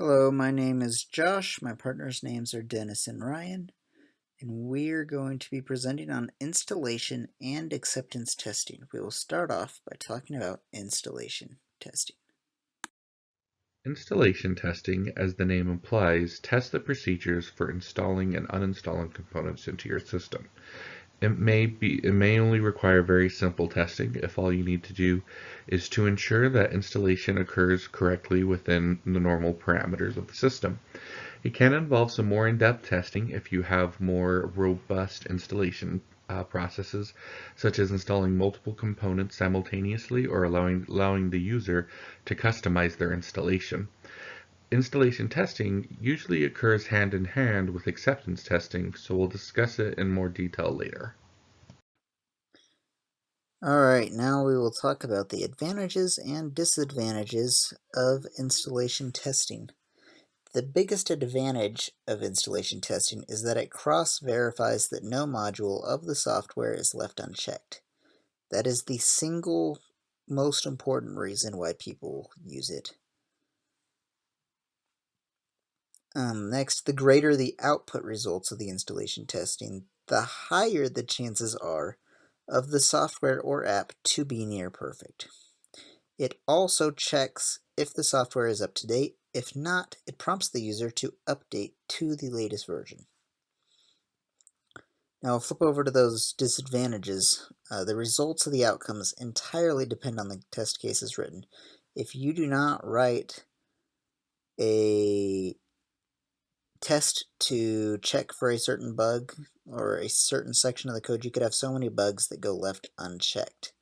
Hello, my name is Josh. My partners' names are Dennis and Ryan, and we're going to be presenting on installation and acceptance testing. We will start off by talking about installation testing. Installation testing, as the name implies, tests the procedures for installing and uninstalling components into your system. It may only require very simple testing if all you need to do is to ensure that installation occurs correctly within the normal parameters of the system. It can involve some more in-depth testing if you have more robust installation processes, such as installing multiple components simultaneously or allowing the user to customize their installation. Installation testing usually occurs hand in hand with acceptance testing, so we'll discuss it in more detail later. Alright, now we will talk about the advantages and disadvantages of installation testing. The biggest advantage of installation testing is that it cross-verifies that no module of the software is left unchecked. That is the single most important reason why people use it. Next, the greater the output results of the installation testing, the higher the chances are of the software or app to be near perfect. It also checks if the software is up to date. If not, it prompts the user to update to the latest version. Now I'll flip over to those disadvantages. The results of the outcomes entirely depend on the test cases written. If you do not write a test to check for a certain bug or a certain section of the code, you could have so many bugs that go left unchecked.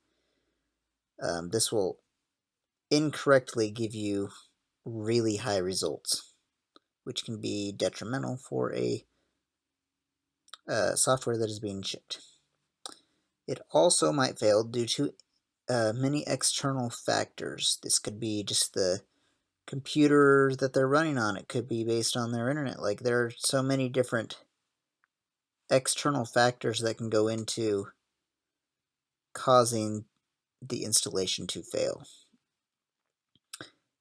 This will incorrectly give you really high results, which can be detrimental for a software that is being shipped. It also might fail due to many external factors. This could be just the computer that they're running on. It could be based on their internet. Like, there are so many different external factors that can go into causing the installation to fail.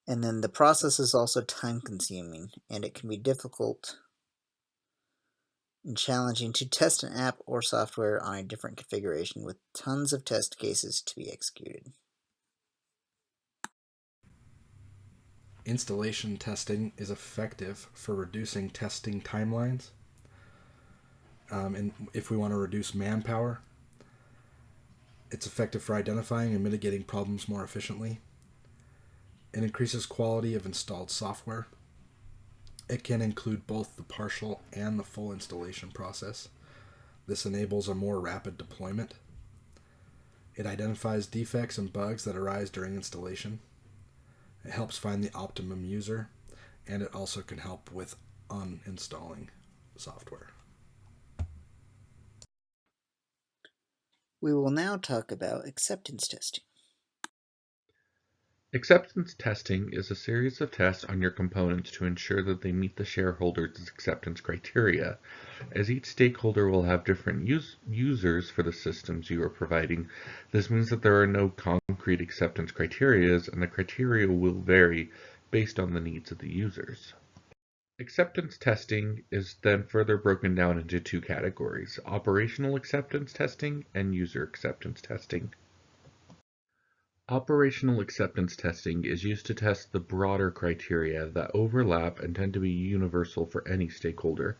And then the process is also time consuming, and it can be difficult and challenging to test an app or software on a different configuration with tons of test cases to be executed. Installation testing is effective for reducing testing timelines. And if we want to reduce manpower, it's effective for identifying and mitigating problems more efficiently. It increases quality of installed software. It can include both the partial and the full installation process. This enables a more rapid deployment. It identifies defects and bugs that arise during installation. It helps find the optimum user, and it also can help with uninstalling software. We will now talk about acceptance testing. Acceptance testing is a series of tests on your components to ensure that they meet the shareholders' acceptance criteria. As each stakeholder will have different users for the systems you are providing, this means that there are no concrete acceptance criteria, and the criteria will vary based on the needs of the users. Acceptance testing is then further broken down into two categories: operational acceptance testing and user acceptance testing. Operational acceptance testing is used to test the broader criteria that overlap and tend to be universal for any stakeholder.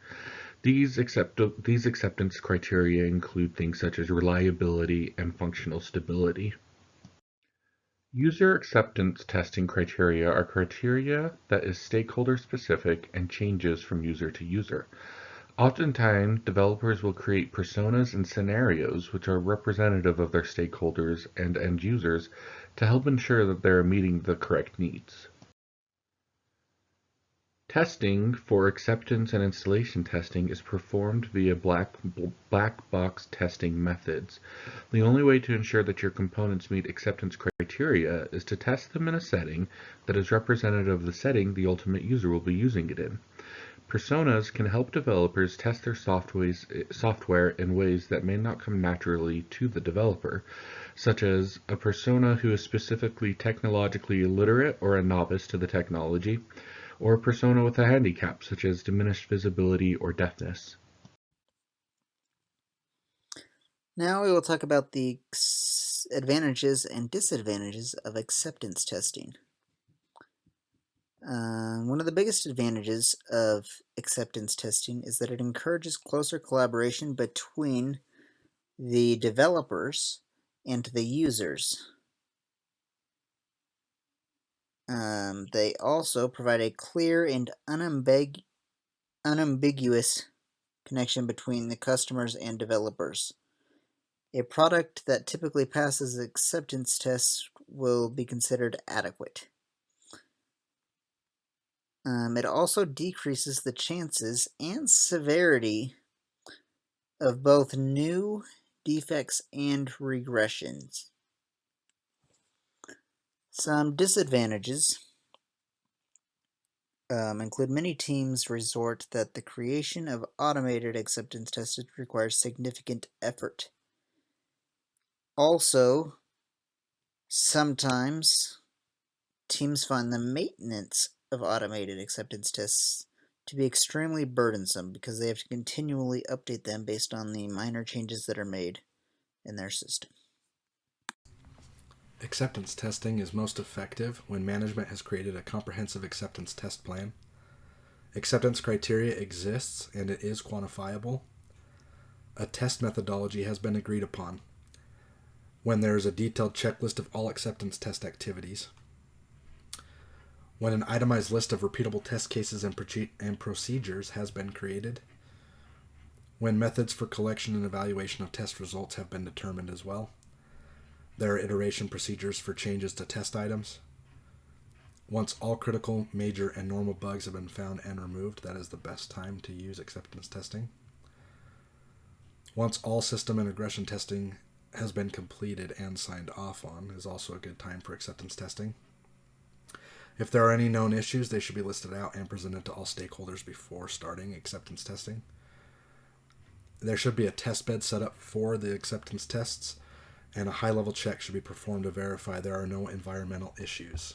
These acceptance criteria include things such as reliability and functional stability. User acceptance testing criteria are criteria that is stakeholder specific and changes from user to user. Oftentimes, developers will create personas and scenarios which are representative of their stakeholders and end users to help ensure that they are meeting the correct needs. Testing for acceptance and installation testing is performed via black box testing methods. The only way to ensure that your components meet acceptance criteria is to test them in a setting that is representative of the setting the ultimate user will be using it in. Personas can help developers test their software in ways that may not come naturally to the developer, such as a persona who is specifically technologically illiterate or a novice to the technology, or a persona with a handicap, such as diminished visibility or deafness. Now we will talk about the advantages and disadvantages of acceptance testing. One of the biggest advantages of acceptance testing is that it encourages closer collaboration between the developers and the users. They also provide a clear and unambiguous connection between the customers and developers. A product that typically passes acceptance tests will be considered adequate. It also decreases the chances and severity of both new defects and regressions. Some disadvantages include many teams resort that the creation of automated acceptance tests requires significant effort. Also, sometimes teams find the maintenance of automated acceptance tests to be extremely burdensome because they have to continually update them based on the minor changes that are made in their system. Acceptance testing is most effective when management has created a comprehensive acceptance test plan. Acceptance criteria exists and it is quantifiable. A test methodology has been agreed upon. When there is a detailed checklist of all acceptance test activities. When an itemized list of repeatable test cases and procedures has been created. When methods for collection and evaluation of test results have been determined as well. There are iteration procedures for changes to test items. Once all critical, major, and normal bugs have been found and removed, that is the best time to use acceptance testing. Once all system and regression testing has been completed and signed off on is also a good time for acceptance testing. If there are any known issues, they should be listed out and presented to all stakeholders before starting acceptance testing. There should be a test bed set up for the acceptance tests, and a high-level check should be performed to verify there are no environmental issues.